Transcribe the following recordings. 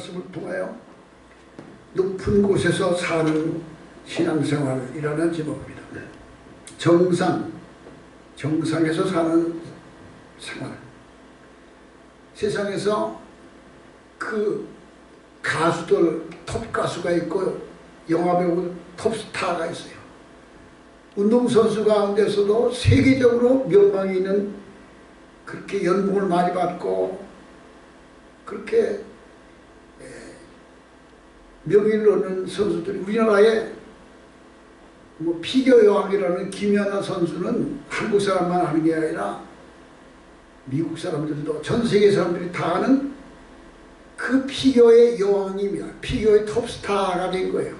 말씀을 통하여 높은 곳에서 사는 신앙생활이라는 제목입니다. 정상에서 사는 생활. 세상에서 그 가수들, 톱가수가 있고 영화배우 톱스타가 있어요. 운동선수 가운데서도 세계적으로 명망이 있는, 그렇게 연봉을 많이 받고 그렇게 명예를 얻는 선수들이, 우리나라에 뭐 피겨 여왕이라는 김연아 선수는 한국 사람만 아는 게 아니라 미국 사람들도, 전 세계 사람들이 다 아는 그 피겨의 여왕입니다. 피겨의 톱스타가 된 거예요.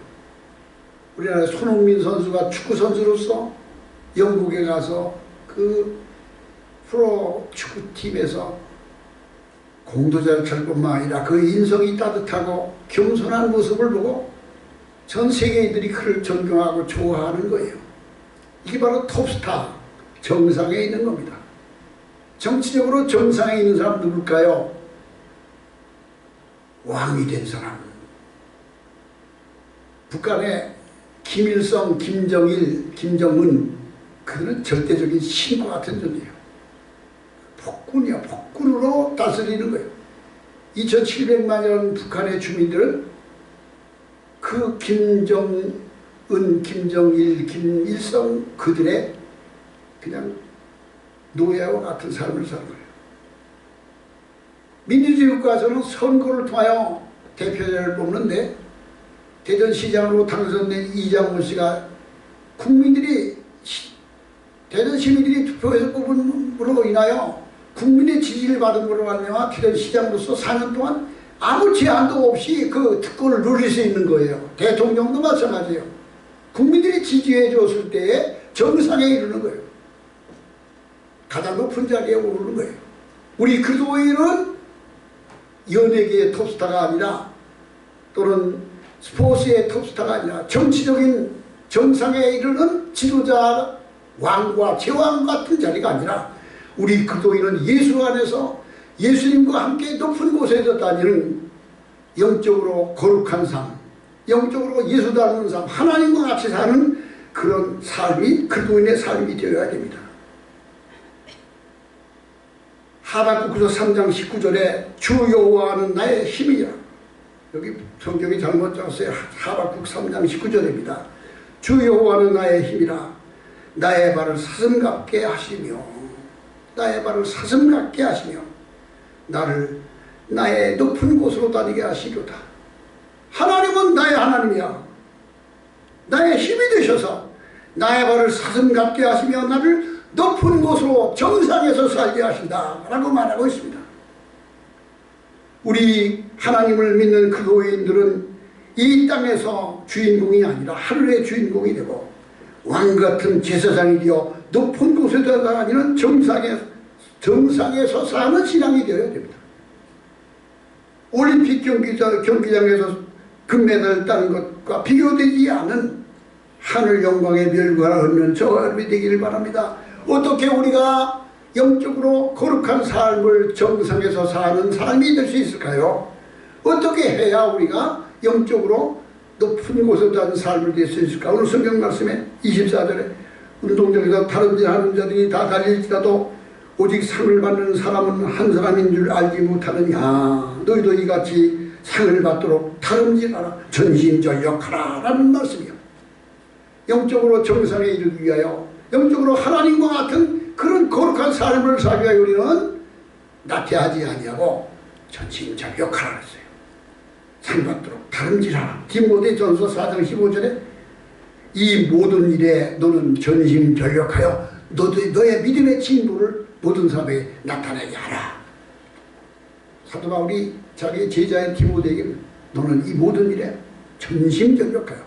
우리나라 손흥민 선수가 축구 선수로서 영국에 가서 그 프로 축구팀에서 공도 잘 뿐만 아니라 그 인성이 따뜻하고 겸손한 모습을 보고 전 세계인들이 그를 존경하고 좋아하는 거예요. 이게 바로 톱스타, 정상에 있는 겁니다. 정치적으로 정상에 있는 사람 누굴까요? 왕이 된 사람. 북한의 김일성, 김정일, 김정은, 그들은 절대적인 신과 같은 존재예요. 폭군이야. 폭군으로 다스리는 거예요. 2700만이라는 북한의 주민들은 그 김정은, 김정일, 김일성, 그들의 그냥 노예와 같은 삶을 사는 거예요. 민주주의 국가에서는 선거를 통하여 대표자를 뽑는데, 대전시장으로 당선된 이장훈 씨가 대전 시민들이 투표해서 뽑음으로 인하여 국민의 지지를 받음으로 말미암아 대전시장으로서 4년 동안 아무 제한도 없이 그 특권을 누릴 수 있는 거예요. 대통령도 마찬가지예요. 국민들이 지지해 줬을 때에 정상에 이르는 거예요. 가장 높은 자리에 오르는 거예요. 우리 그도인은 연예계의 톱스타가 아니라, 또는 스포츠의 톱스타가 아니라, 정치적인 정상에 이르는 지도자, 왕과 제왕 같은 자리가 아니라, 우리 그도인은 예수 안에서 예수님과 함께 높은 곳에서 다니는 영적으로 거룩한 삶, 영적으로 예수 닮은 삶, 하나님과 같이 사는 그런 삶이 그도인의 삶이 되어야 됩니다. 하박국서 3장 19절에 주 여호와는 나의 힘이야. 여기 성경이 잘못 적었어요. 하박국 3장 19절입니다. 주 여호와는 나의 힘이라. 나의 발을 사슴같게 하시며, 나의 발을 사슴같게 하시며 나를 나의 높은 곳으로 다니게 하시려다. 하나님은 나의 하나님이야. 나의 힘이 되셔서 나의 발을 사슴같게 하시며 나를 높은 곳으로 정상에서 살게 하신다 라고 말하고 있습니다. 우리 하나님을 믿는 그도인들은 이 땅에서 주인공이 아니라 하늘의 주인공이 되고 왕같은 제사장이 되어 높은 곳에 다니는 정상에서 사는 신앙이 되어야 됩니다. 올림픽 경기장에서 금메달 따는 것과 비교되지 않은 하늘 영광의 멸관을 얻는 저 여러분이 되기를 바랍니다. 어떻게 우리가 영적으로 거룩한 삶을 정상에서 사는 삶이 될 수 있을까요? 어떻게 해야 우리가 영적으로 높은 곳에 사는 삶을 될 수 있을까? 오늘 성경 말씀에 24절에 운동장에서 다른 일 하는 자들이 다 달릴지라도 오직 상을 받는 사람은 한 사람인 줄 알지 못하느냐. 너희도 이같이 상을 받도록 다름질하라. 전심전력하라 라는 말씀이요. 영적으로 정상에 이르기 위하여, 영적으로 하나님과 같은 그런 거룩한 삶을 살기 위하여 우리는 나태하지 아니하고 전심전력하라 했어요. 상 받도록 다름질하라. 디모데전서 4장 15절에 이 모든 일에 너는 전심전력하여 너의 믿음의 진보를 모든 사람에게 나타내게 하라. 사도 바울이 자기 제자인 디모데에게 너는 이 모든 일에 전심전력하여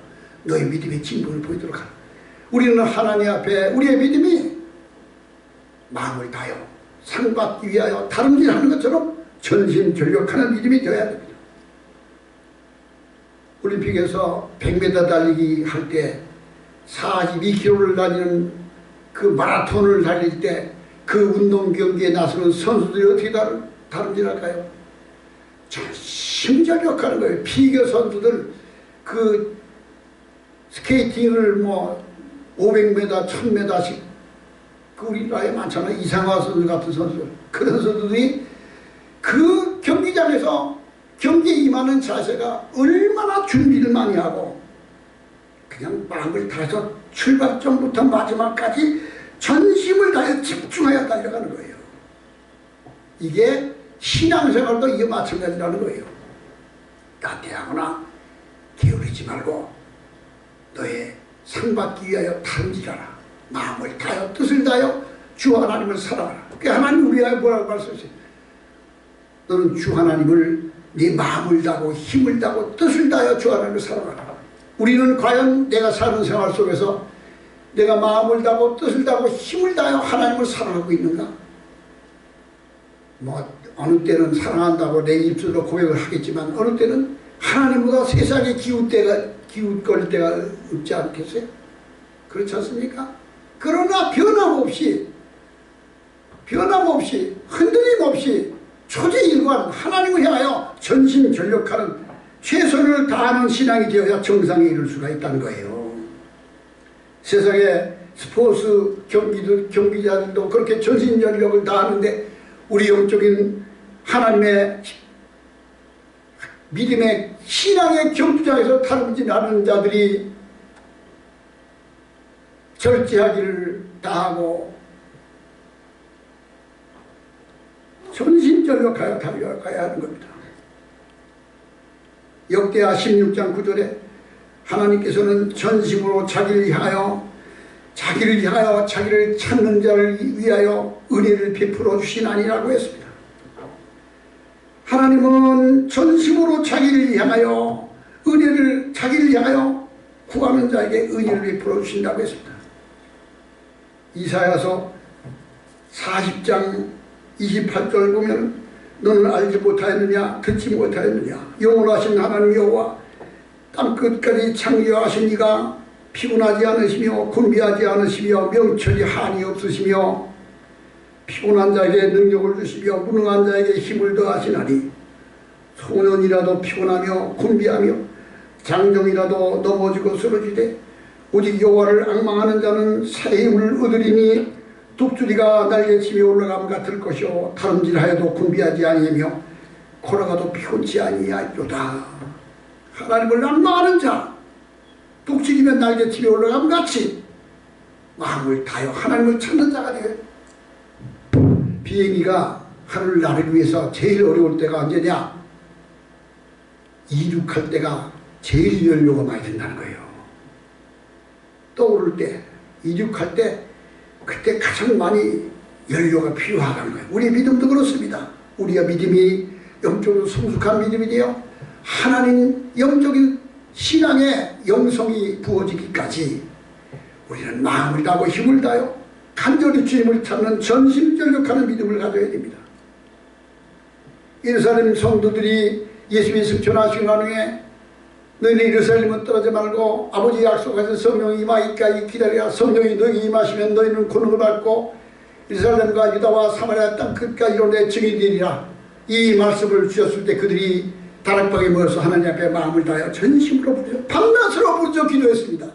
너의 믿음의 진보를 보이도록 하라. 우리는 하나님 앞에 우리의 믿음이 마음을 다하여 상 받기 위하여 다름질하는 것처럼 전심전력하는 믿음이 되어야 됩니다. 올림픽에서 100m 달리기 할 때 42km를 달리는 그 마라톤을 달릴 때 그 운동 경기에 나서는 선수들이 어떻게 다름질할까요? 심전력하는 거예요. 피겨 선수들 그 스케이팅을 뭐 500m, 1000m씩 그 우리나라에 많잖아. 이상화 선수 같은 선수. 그런 선수들이 그 경기장에서 경기에 임하는 자세가 얼마나 준비를 많이 하고 그냥 마음을 다해서 출발점부터 마지막까지 전심을 다해 집중하여 달려가는 거예요. 이게 신앙생활도 이게 마찬가지라는 거예요. 나태하거나 게으르지 말고 너의 상 받기 위하여 다름질하라. 마음을 다하여 뜻을 다하여 주 하나님을 사랑하라. 그 하나님 우리가 뭐라고 말씀하세요? 너는 주 하나님을 네 마음을 다하고 힘을 다하고 뜻을 다하여 주 하나님을 사랑하라. 우리는 과연 내가 사는 생활 속에서 내가 마음을 다하고 뜻을 다하고 힘을 다하여 하나님을 사랑하고 있는가? 뭐 어느 때는 사랑한다고 내 입술로 고백을 하겠지만 어느 때는 하나님보다 세상에 기웃거릴 때가 없지 않겠어요? 그렇지 않습니까? 그러나 변함없이 흔들림 없이 초지일관 하나님을 향하여 전심전력하는 최선을 다하는 신앙이 되어야 정상에 이룰 수가 있다는 거예요. 세상에 스포츠 경기자들도 그렇게 전심전력을 다하는데 우리 영적인 하나님의 믿음의 신앙의 경주장에서 다름질하는 자들이 절제하기를 다하고 전심전력하여 달려가야 하는 겁니다. 역대하 16장 9절에 하나님께서는 전심으로 자기를 향하여 자기를 찾는 자를 위하여 은혜를 베풀어 주시나니라고 했습니다. 하나님은 전심으로 자기를 향하여 구하는 자에게 은혜를 베풀어 주신다고 했습니다. 이사야서 40장 28절 보면 너는 알지 못하였느냐 듣지 못하였느냐 영원하신 하나님 여호와 땅끝까지 창조하신 이가 피곤하지 않으시며 곤비하지 않으시며 명철이 한이 없으시며 피곤한 자에게 능력을 주시며 무능한 자에게 힘을 더하시나니 소년이라도 피곤하며 곤비하며 장정이라도 넘어지고 쓰러지되 오직 여호와를 앙망하는 자는 새 힘을 얻으리니 독수리가 날개치며 올라감 같을 것이요 다름질하여도 곤비하지 아니하며 걸어가도 피곤치 아니하리로다. 하나님을 앙망하는 자 독수리면 날개치며 올라감 같이 마음을 다하여 하나님을 찾는 자가 되어요. 비행기가 하늘을 나르기 위해서 제일 어려울 때가 언제냐? 이륙할 때가 제일 연료가 많이 든다는 거예요. 떠오를 때 이륙할 때 그때 가장 많이 연료가 필요하다는 거예요. 우리의 믿음도 그렇습니다. 우리의 믿음이 영적으로 성숙한 믿음이 되어 하나님 영적인 신앙의 영성이 부어지기까지 우리는 마음을 다하고 힘을 다하여 간절히 주님을 찾는 전심전력하는 믿음을 가져야 됩니다. 예루살렘 성도들이 예수님이 승천하신 후에 너희는 예루살렘은 떠나지 말고 아버지 약속하신 성령이 임하기까지 기다려 성령이 너희에게 임하시면 너희는 권능을 받고 예루살렘과 유다와 사마리아 땅 끝까지로 내 증인이 되리라. 이 말씀을 주셨을 때 그들이 다락방에 모여서 하나님 앞에 마음을 다하여 전심으로 부르짖어 밤낮으로 부르짖어 기도했습니다.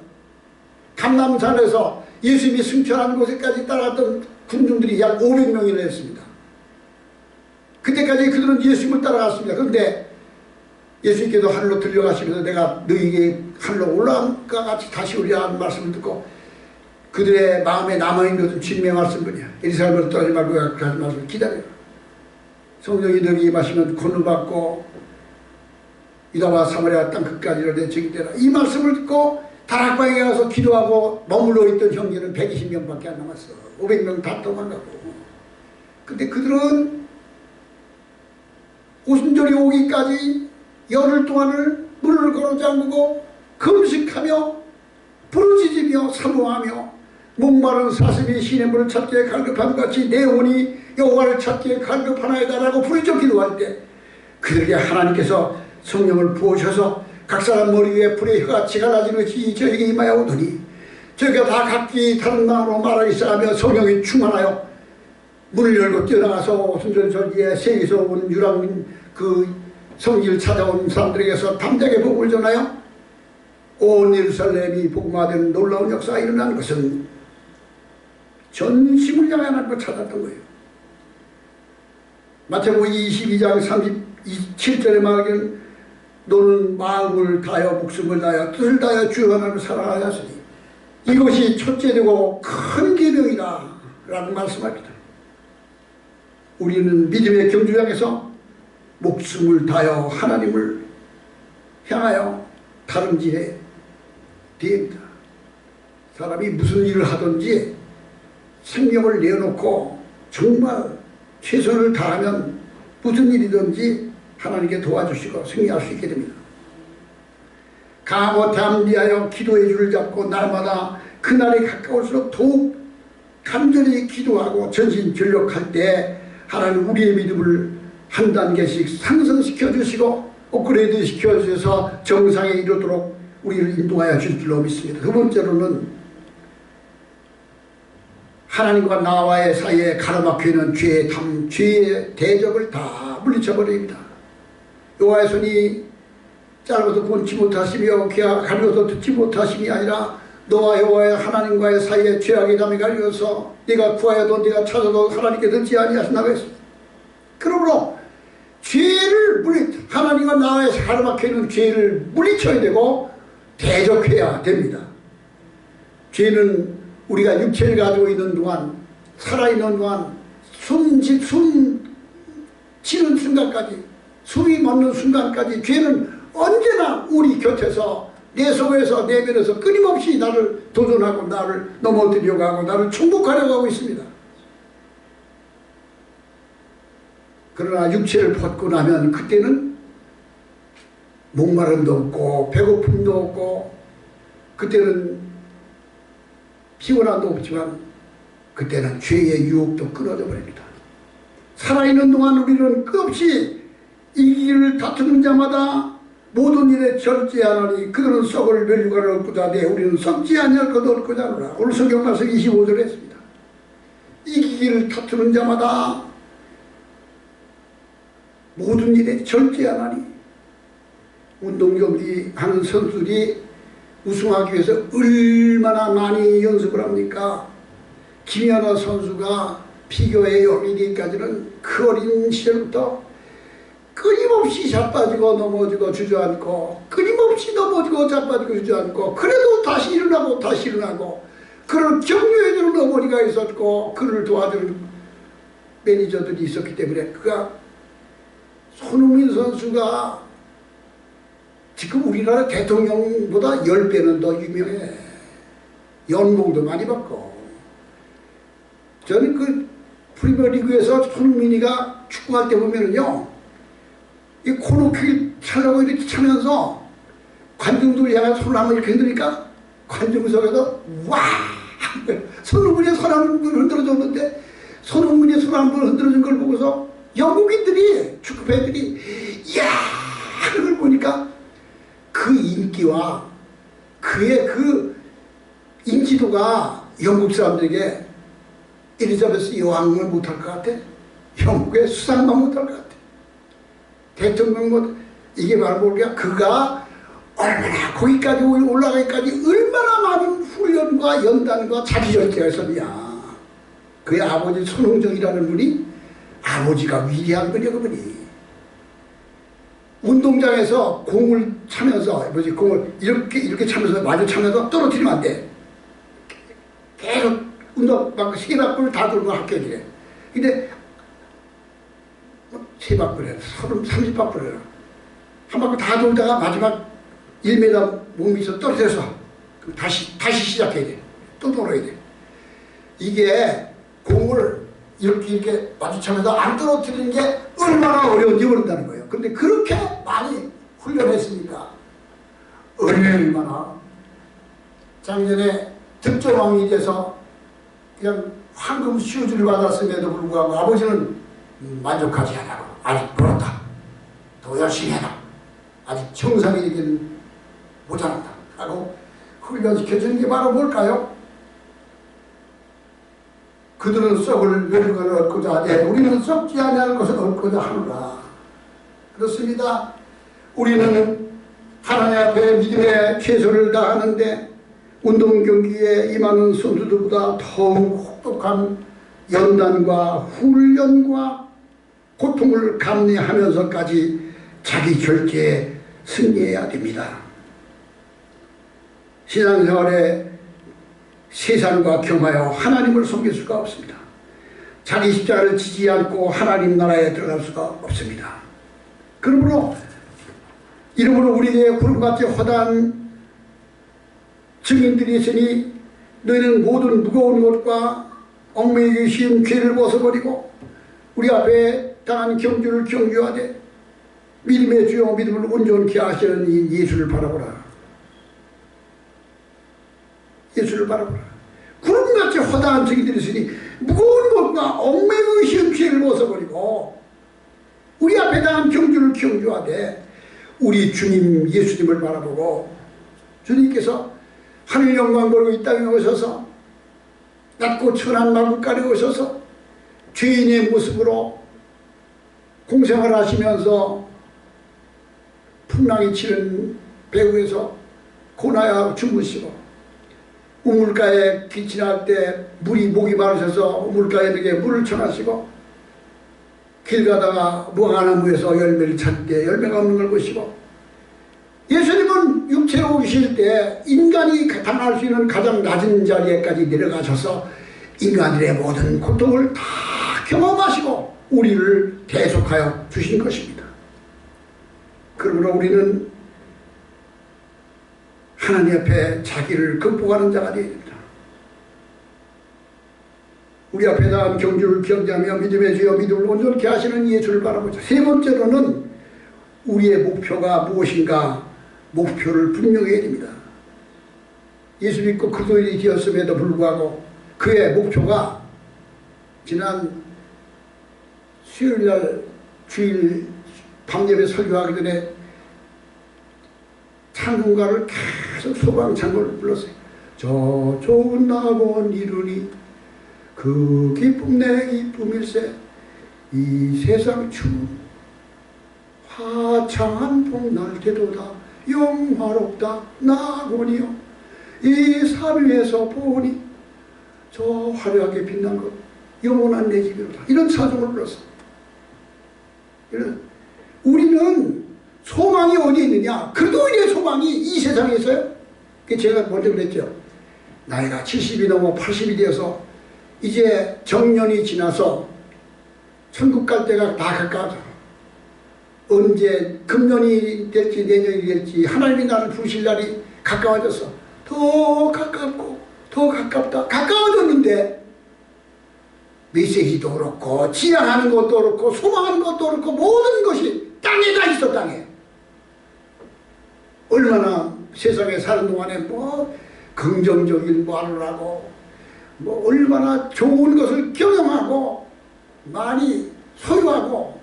감람산에서 예수님이 승천한 곳에까지 따라갔던 군중들이 약 500명이나 됐습니다. 그때까지 그들은 예수님을 따라갔습니다. 그런데 예수님께서 하늘로 들려가시면서 내가 너희에게 하늘로 올라간과 같이 다시 오리라 하는 말씀을 듣고 그들의 마음에 남아있는 것은 주님의 말씀뿐이야. 예루살렘을 떠나지 말고 가지 말고 기다려. 성령이 너희에게 임하시면 권능받고 유다와 사마리아 땅 끝까지로 내 증인이 되라. 이 말씀을 듣고 다락방에 가서 기도하고 머물러 있던 형제는 120명밖에 안 남았어. 500명 다 도망가고. 근데 그들은 오순절이 오기까지 열흘 동안을 문을 걸어 잠그고 금식하며 부르짖으며 사모하며 목마른 사슴이 시냇물을 찾기에 갈급함같이 내 영혼이 여호와를 찾기에 갈급하나이다라고 부르짖어 기도할 때 그들에게 하나님께서 성령을 부으셔서 각 사람 머리 위에 불의 혀같이 갈라지는 것이 저에게 임하여 오더니 저희가 다 각기 다른 마음으로 말하기 시작하며 성령이 충만하여 문을 열고 뛰어나가서 오순절 절기에 세계에서 온 유랑 그 성길 찾아온 사람들에게서 담대하게 복음을 전하여 온 예루살렘이 복음화되는 놀라운 역사가 일어난 것은 전심을 향해 하나님을 찾았던 거예요. 마태복음 22장 37절에 말하기는 너는 마음을 다하여 목숨을 다하여 뜻을 다하여 주 하나님을 사랑하여 하시니 이것이 첫째되고 큰 계명이다 라고 말씀합니다. 우리는 믿음의 경주장에서 목숨을 다하여 하나님을 향하여 다름질해야 됩니다. 사람이 무슨 일을 하든지 생명을 내어놓고 정말 최선을 다하면 무슨 일이든지 하나님께 도와주시고 승리할 수 있게 됩니다. 강하고 담대하여 기도의 줄을 잡고 날마다 그날이 가까울수록 더욱 간절히 기도하고 전신전력할 때 하나님 우리의 믿음을 한 단계씩 상승시켜 주시고 업그레이드 시켜 주셔서 정상에 이르도록 우리를 인도하여 줄 줄로 믿습니다. 두 번째로는 하나님과 나와의 사이에 가로막혀 있는 죄의 대적을 다 물리쳐버립니다. 여호와의 손이 짧아서 본치 못하시며 귀가 가려서 듣지 못하심이 아니라 너와 여호와의 하나님과의 사이에 죄악의 담이 갈려서 네가 구하여도 네가 찾아도 하나님께 듣지 아니하신다고 했습니다. 그러므로 죄를 하나님과 나와의 가로막혀 있는 죄를 물리쳐야 되고 대적해야 됩니다. 죄는 우리가 육체를 가지고 있는 동안, 살아있는 동안, 숨 치는 순간까지, 숨이 멎는 순간까지 죄는 언제나 우리 곁에서 내 속에서 내면에서 끊임없이 나를 도전하고 나를 넘어뜨리려고 하고 나를 충복하려고 하고 있습니다. 그러나 육체를 벗고 나면 그때는 목마름도 없고 배고픔도 없고 그때는 피곤함도 없지만 그때는 죄의 유혹도 끊어져 버립니다. 살아있는 동안 우리는 끝없이 이 길을 다투는 자마다 모든 일에 절제하노니 그들은 썩을 멸류관을 얻고자 하되 우리는 썩지 아니할 것 얻고자 하노라. 오늘 성경 말씀 25절에 했습니다. 이기기를 다투는 자마다 모든 일에 절제하나니 운동 경기 하는 선수들이 우승하기 위해서 얼마나 많이 연습을 합니까? 김연아 선수가 피겨에 열리기까지는 그 어린 시절부터 끊임없이 자빠지고 넘어지고 주저앉고 끊임없이 넘어지고 자빠지고 주저앉고 그래도 다시 일어나고 다시 일어나고 그런 격려해주는 어머니가 있었고 그를 도와주는 매니저들이 있었기 때문에 그가 손흥민 선수가 지금 우리나라 대통령보다 10배는 더 유명해. 연봉도 많이 받고. 저는 그 프리미어리그에서 손흥민이가 축구할 때 보면은요, 이 코너킥 차려고 이렇게 차면서 관중들 향해 손을 한번 이렇게 흔드니까 관중석에서 와! 손흥민이 손 한 번 흔들어줬는데 손흥민이 손 한 번 흔들어준 걸 보고서 영국인들이 축구팬들이 이야! 그걸 보니까 그 인기와 그의 그 인지도가 영국 사람들에게 엘리자베스 여왕을 못할 것 같아. 영국의 수상만 못할 것 같아. 대통령 뭐 이게 바로 뭐냐 그가 얼마나 거기까지 올라가기까지 얼마나 많은 훈련과 연단과 자기절제가 있었냐. 그의 아버지 손흥정이라는 분이 아버지가 위대한 분이야. 그분이 운동장에서 공을 차면서 공을 이렇게 차면서 마주 차면서 떨어뜨리면 안 돼. 계속 운동 막 세 바퀴를 다 돌고 합격이래. 근데 세 바퀴를 30바퀴를 한 바퀴 다 돌다가 마지막 1m 몸이 있어 떨어져서 다시 시작해야 돼. 또 돌아야 돼. 이게 공을 이렇게 마주치면서 안 떨어뜨리는 게 얼마나 어려운지 모른다는 거예요. 근데 그렇게 많이 훈련했으니까 얼마나 작년에 득점왕이 돼서 그냥 황금 슈즈를 받았음에도 불구하고 아버지는 만족하지 않고 아직 멀었다. 더 열심히 해라. 아직 정상이 되기는 모자란다. 하고 훈련시켜주는 게 바로 뭘까요? 그들은 썩을 멸류관을 얻고자 하되 우리는 썩지 아니할 것을 얻고자 하노라. 그렇습니다. 우리는 하나님 앞에 믿음의 최선을 다하는데 운동 경기에 임하는 선수들보다 더욱 혹독한 연단과 훈련과 고통을 감내하면서까지 자기 결제에 승리해야 됩니다. 신앙생활에 세상과 겸하여 하나님을 섬길 수가 없습니다. 자기 십자가를 지지 않고 하나님 나라에 들어갈 수가 없습니다. 그러므로 이러므로 우리에게 구름같이 허다한 증인들이 있으니 너희는 모든 무거운 것과 얽매이기 쉬운 죄를 벗어버리고 우리 앞에 당한 경주를 경주하되 믿음의 주요 믿음을 온전케 하시는 이 예수를 바라보라. 예수를 바라보라. 구름같이 허다한 증인들이 있으니 무거운 것과 얽매이기 쉬운 죄를 벗어버리고 우리 앞에 당한 경주를 경주하되 우리 주님 예수님을 바라보고 주님께서 하늘 영광 걸고 이 땅에 오셔서 낮고 천한 마구간에 오셔서 죄인의 모습으로 공생을 하시면서 풍랑이 치는 배후에서 고나야 주무시고 우물가에 기침할 때 물이 목이 마르셔서 우물가에 이렇게 물을 쳐마시고 길 가다가 무화과나무에서 열매를 찾을 때 열매가 없는 걸 보시고 예수님은 육체로 오실 때 인간이 당할 수 있는 가장 낮은 자리에까지 내려가셔서 인간들의 모든 고통을 다 경험하시고 우리를 대속하여 주신 것입니다. 그러므로 우리는 하나님 앞에 자기를 극복하는 자가 되어야 됩니다. 우리 앞에 나간 경주를 경주하며 믿음의 주여 믿음을 온전케 하시는 예수를 바라보자. 세 번째로는 우리의 목표가 무엇인가 목표를 분명히 해야 됩니다. 예수 믿고 그리스도인이 되었음에도 불구하고 그의 목표가 지난 수요일날 주일 밤예배 설교하기 전에 찬송가를 계속 소방창고를 불렀어요. 저 좋은 낙원 이루니 그 기쁨 내 기쁨일세 이 세상 추운 화창한 봄날 때도다 영화롭다 낙원이여 이 산 위에서 보니 저 화려하게 빛난 것 영원한 내 집이로다. 이런 찬송을 불렀어. 우리는 소망이 어디에 있느냐? 그리스도인의 소망이 이 세상에 있어요. 제가 먼저 그랬죠. 나이가 70이 넘어 80이 되어서 이제 정년이 지나서 천국 갈 때가 다 가까워져. 언제 금년이 될지 내년이 될지 하나님이 나를 부르실 날이 가까워졌어. 더 가깝고 더 가깝다. 가까워졌는데 메시지도 그렇고 지향하는 것도 그렇고 소망하는 것도 그렇고 모든 것이 땅에 다 있어. 땅에. 얼마나 세상에 사는 동안에 뭐 긍정적인 말을 하고 뭐 얼마나 좋은 것을 경영하고 많이 소유하고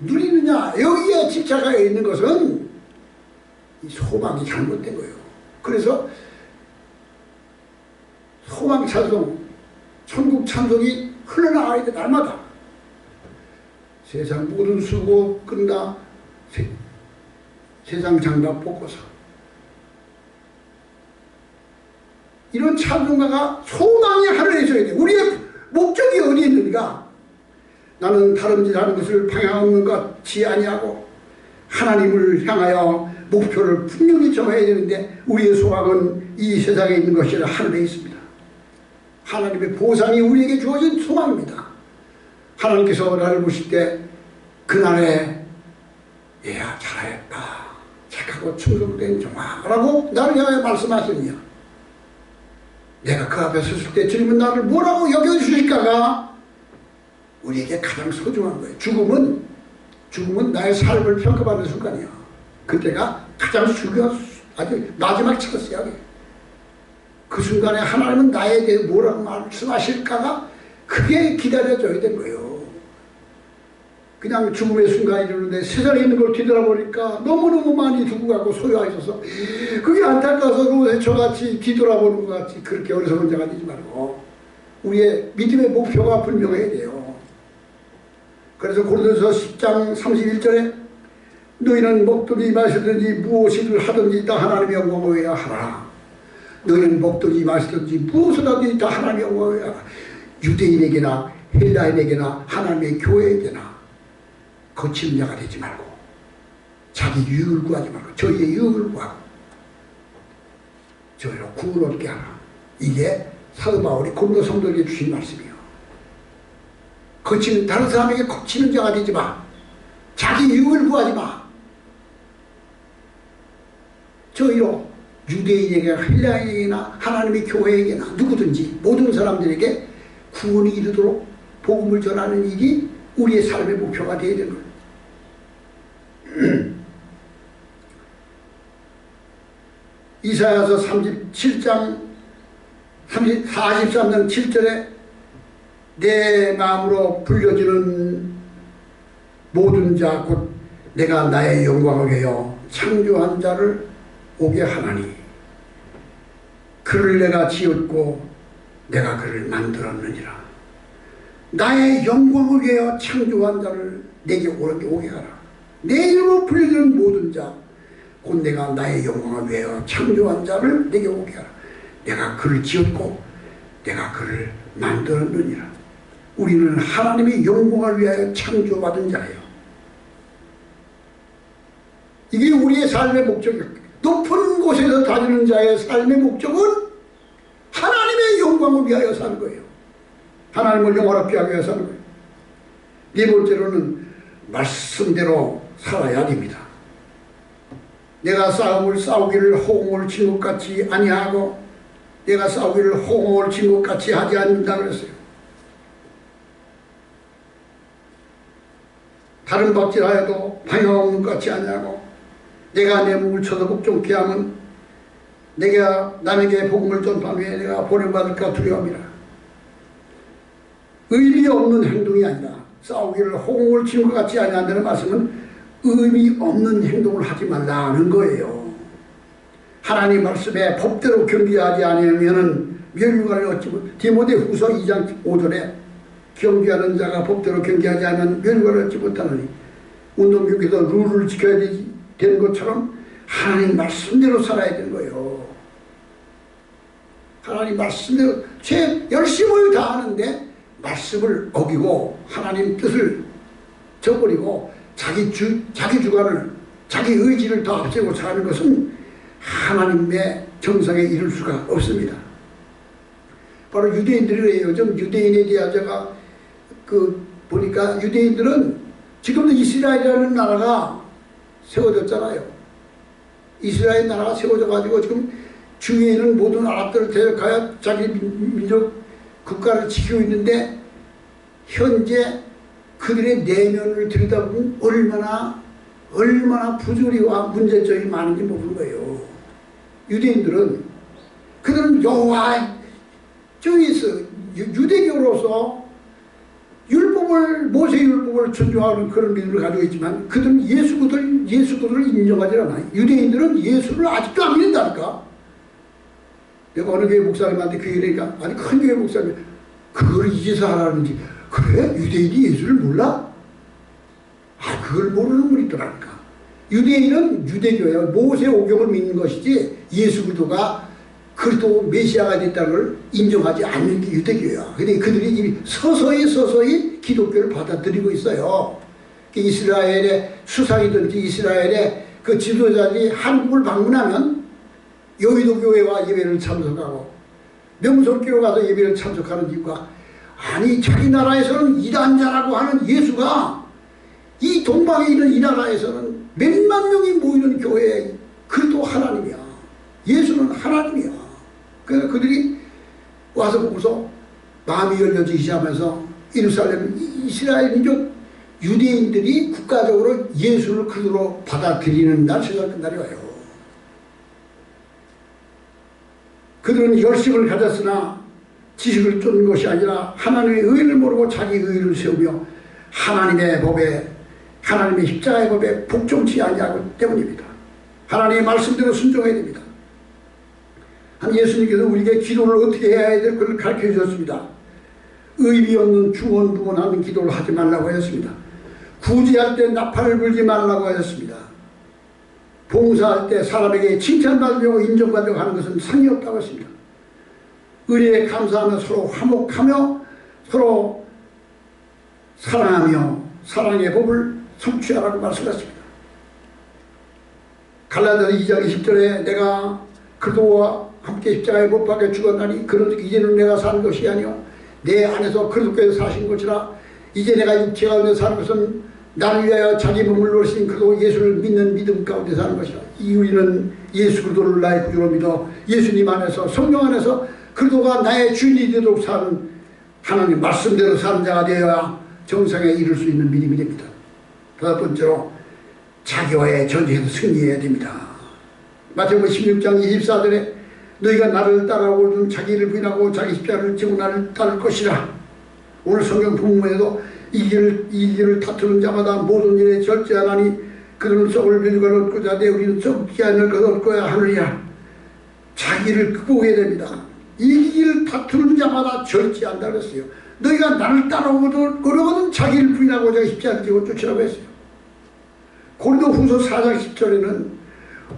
누리느냐. 여기에 집착하여 있는 것은 이 소망이 잘못된 거예요. 그래서 소망 찬송, 천국 찬송이 흘러나가야 돼. 날마다. 세상 모든 수고 끝나 세상 장갑 벗고서 이런 찬송가가 소망의 하늘에 있어야 돼. 우리의 목적이 어디에 있는가? 나는 다름질하는 것을 방향 없는 것 같지 아니하고 하나님을 향하여 목표를 분명히 정해야 되는데 우리의 소망은 이 세상에 있는 것이 아니라 하늘에 있습니다. 하나님의 보상이 우리에게 주어진 소망입니다. 하나님께서 나를 보실 때 그날에 얘야 잘하였다 착하고 충성된 종아라고 나를 향하여 말씀하시느냐. 내가 그 앞에 섰을 때 주님은 나를 뭐라고 여겨주실까가 우리에게 가장 소중한 거예요. 죽음은 나의 삶을 평가받는 순간이야. 그때가 가장 중요한 아주 마지막 찬스야. 그 순간에 하나님은 나에 대해 뭐라고 말씀하실까가 그게 기다려져야 된 거예요. 그냥 죽음의 순간이 이르는데 세상에 있는 걸 뒤돌아보니까 너무너무 많이 죽어가고 소유하셔서 그게 안타까워서 저같이 뒤돌아보는 것 같이 그렇게 어리석은 자가 되지 말고 우리의 믿음의 목표가 분명해야 돼요. 그래서 고린도서 10장 31절에 너희는 먹든지 마시든지 무엇을 하든지 다 하나님의 영광을 위하여 하라. 너희는 먹든지 마시든지 무엇을 하든지 다 하나님의 영광을 위하여 하라. 유대인에게나 헬라인에게나 하나님의 교회에게나 거치는 자가 되지 말고 자기 유익을 구하지 말고 저희의 유익을 구하고 저희로 구원을 얻게 하라. 이게 사도 바울이 고린도 성도에게 주신 말씀이요. 거치는 다른 사람에게 거치는 자가 되지 마. 자기 유익을 구하지 마. 저희로 유대인에게나 헬라인에게나 하나님의 교회에게나 누구든지 모든 사람들에게 구원이 이르도록 복음을 전하는 일이 우리의 삶의 목표가 되어야 되는 거예요. 이사야서 37장 43장 7절에 내 마음으로 불려지는 모든 자 곧 내가 나의 영광을 위하여 창조한 자를 오게 하나니 그를 내가 지었고 내가 그를 만들었느니라. 나의 영광을 위하여 창조한 자를 내게 오게 하라. 내 이름으로 불리는 모든 자 곧 내가 나의 영광을 위하여 창조한 자를 내게 오게 하라. 내가 그를 지었고 내가 그를 만들었느니라. 우리는 하나님의 영광을 위하여 창조받은 자예요. 이게 우리의 삶의 목적이에요. 높은 곳에서 다니는 자의 삶의 목적은 하나님의 영광을 위하여 사는 거예요. 하나님을 영화롭게 하기 위해서 사는 거예요. 네 번째로는 말씀대로 살아야 됩니다. 내가 싸움을 싸우기를 호응을 친 것 같이 아니하고 내가 싸우기를 호응을 친 것 같이 하지 않는다 그랬어요. 다른 박질하여도 방해없는 것 같이 아니하고 내가 내 목을 쳐서 복종케 하면 내가 남에게 복음을 전파하며 내가 보냄받을까 두려움이라. 의미 없는 행동이 아니라 싸우기를 호응을 치는 것 같이 아니한다는 말씀은 의미 없는 행동을 하지 말라는 거예요. 하나님 말씀에 법대로 경계하지 않으면 멸류관을 얻지 못. 디모데후서 2장 5절에 경계하는 자가 법대로 경계하지 않으면 멸류관을 얻지 못하느니 운동경에서 룰을 지켜야 되는 것처럼 하나님 말씀대로 살아야 되는 거예요. 하나님 말씀대로 제 열심을 다하는데 말씀을 어기고 하나님 뜻을 저버리고 자기 주관을 자기 의지를 더 앞세우고 사는 것은 하나님의 정상에 이를 수가 없습니다. 바로 유대인들이에요. 좀 유대인에 대한 제가 보니까 유대인들은 지금도 이스라엘이라는 나라가 세워졌잖아요. 이스라엘 나라가 세워져 가지고 지금 주위에 있는 모든 나라들을 대적하여 자기 민족 국가를 지키고 있는데 현재 그들의 내면을 들여다보면 얼마나 부조리와 문제점이 많은지 모르는 거예요. 유대인들은 그들은 여호와 저기서 유대교로서 모세 율법을 존중하는 그런 믿음을 가지고 있지만 그들은 예수 그들을 인정하지 않아요. 유대인들은 예수를 아직도 안 믿는다니까. 내가 어느 교회 목사님한테 그 얘기니까 아니 큰 교회 목사님 그걸 이제서 하라는지 그래? 유대인이 예수를 몰라? 아 그걸 모르는 분이 있더라니까. 유대인은 유대교예요. 모세 오경을 믿는 것이지 예수 그리스도가 그리스도 메시아가 됐다는 걸 인정하지 않는 게 유대교예요. 근데 그들이 이미 서서히 기독교를 받아들이고 있어요. 이스라엘의 수상이든지 이스라엘의 그 지도자들이 한국을 방문하면 여의도 교회와 예배를 참석하고 명성교회 가서 예배를 참석하는 이유가 아니 자기 나라에서는 이단자라고 하는 예수가 이 동방에 있는 이 나라에서는 몇만 명이 모이는 교회에 그리스도 하나님이야. 예수는 하나님이야. 그래서 그들이 와서 보고서 마음이 열려지기 시작하면서 예루살렘 이스라엘 민족 유대인들이 국가적으로 예수를 그리스도로 받아들이는 날 세상 끝날이 와요. 그들은 열심을 가졌으나 지식을 쫓는 것이 아니라 하나님의 의를 모르고 자기 의를 세우며 하나님의 법에 하나님의 십자가의 법에 복종치 아니하기 때문입니다. 하나님의 말씀대로 순종해야 됩니다. 예수님께서 우리에게 기도를 어떻게 해야 될 것을 가르쳐 주셨습니다. 의미 없는 중언부언하는 기도를 하지 말라고 하셨습니다. 구제할 때 나팔을 불지 말라고 하셨습니다. 봉사할 때 사람에게 칭찬받으려고 인정받으려고 하는 것은 상이 없다고 했습니다. 의리에 감사하며 서로 화목하며 서로 사랑하며 사랑의 법을 성취하라고 말씀하십니다. 갈라디아서 2장 20절에 내가 그리스도와 함께 십자가에 못 박혀 죽었나니 그런즉 이제는 내가 사는 것이 아니요 내 안에서 그리스도께서 사신 것이라. 이제 내가 육체 가운데 사는 것은 나를 위하여 자기 몸을 놓으신 그리스도 예수를 믿는 믿음 가운데 사는 것이라. 이 우리는 예수 그리스도를 나의 구주로 믿어 예수님 안에서 성령 안에서 그리스도가 나의 주인이 되도록 사는 하나님 말씀대로 사는 자가 되어야 정상에 이를 수 있는 믿음이 됩니다. 다섯 번째로 자기와의 전쟁에서 승리해야 됩니다. 마태복음 16장 24절에 너희가 나를 따라오는 자기를 부인하고 자기 십자가를 지고 나를 따를 것이라. 오늘 성경 본문에도 이 길을 다투는 자마다 모든 일에 절제하나니 그들은 썩을 멸류관을 얻고자 하되 우리는 썩지 않을 것을 얻고야 하느니라. 자기를 극복해야 됩니다. 이 길 다투는 자마다 절제한다 그랬어요. 너희가 나를 따라오거든 자기를 부인하고 자기 십자가를 지고 쫓으라고 했어요. 고린도후서 4장 10절에는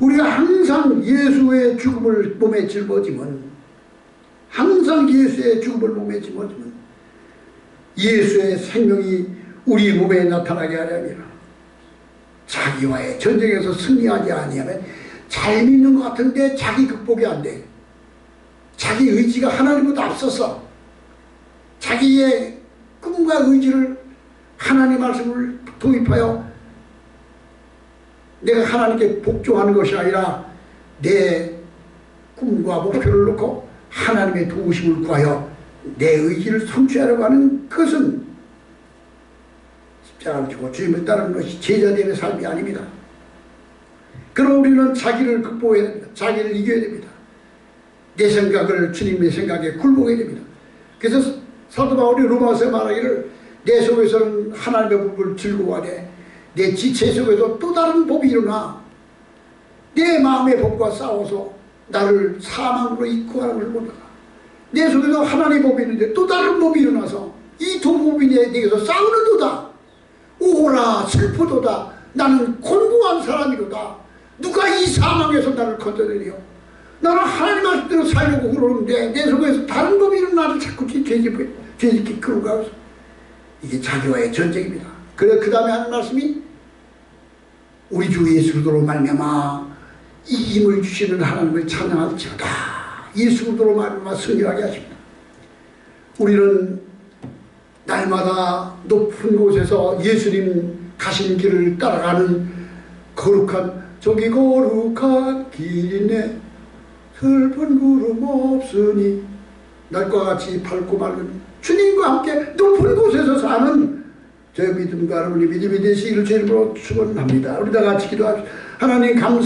우리가 항상 예수의 죽음을 몸에 짊어지면 항상 예수의 죽음을 몸에 짊어지면 예수의 생명이 우리 몸에 나타나게 하려니라. 자기와의 전쟁에서 승리하지 아니하면 잘 믿는 것 같은데 자기 극복이 안 돼. 자기 의지가 하나님보다 앞서서 자기의 꿈과 의지를 하나님 말씀을 도입하여 내가 하나님께 복종하는 것이 아니라 내 꿈과 목표를 놓고 하나님의 도우심을 구하여 내 의지를 성취하려고 하는 것은 십자가를 지고 주님을 따르는 것이 제자됨의 삶이 아닙니다. 그럼 우리는 자기를 극복해야 됩니다. 자기를 이겨야 됩니다. 내 생각을 주님의 생각에 굴복해야 됩니다. 그래서 사도 바울이 로마서에 말하기를 내 속에서는 하나님의 법을 즐거워하되 내 지체 속에서 또 다른 법이 일어나 내 마음의 법과 싸워서 나를 사망으로 이끌어가는 걸 보다가 내 속에서 하나님의 법이 있는데 또 다른 법이 일어나서 이 두 법이 내게서 싸우는도다. 오라 슬프도다. 나는 곤고한 사람이로다. 누가 이 사망에서 나를 건져내려. 나는 하나님 말씀대로 살려고 그러는데 내 속에서 다른 법이 일어나를 자꾸 죄짓게 끌어가서 이게 자기와의 전쟁입니다. 그래 그 다음에 하는 말씀이 우리 주 예수 그리스도로 말미암아 이 힘을 주시는 하나님을 찬양할지어다. 예수 그리스도로 말미암아 승리하게 하십니다. 우리는 날마다 높은 곳에서 예수님 가신 길을 따라가는 거룩한 저기 거룩한 길이네 슬픈 구름 없으니 날과 같이 밝고 맑은 주님과 함께 높은 곳에서 사는 저 믿음과 여러분이 믿음이 되시기를 주님으로 축원합니다. 우리 다 같이 기도합시다. 하나님 감사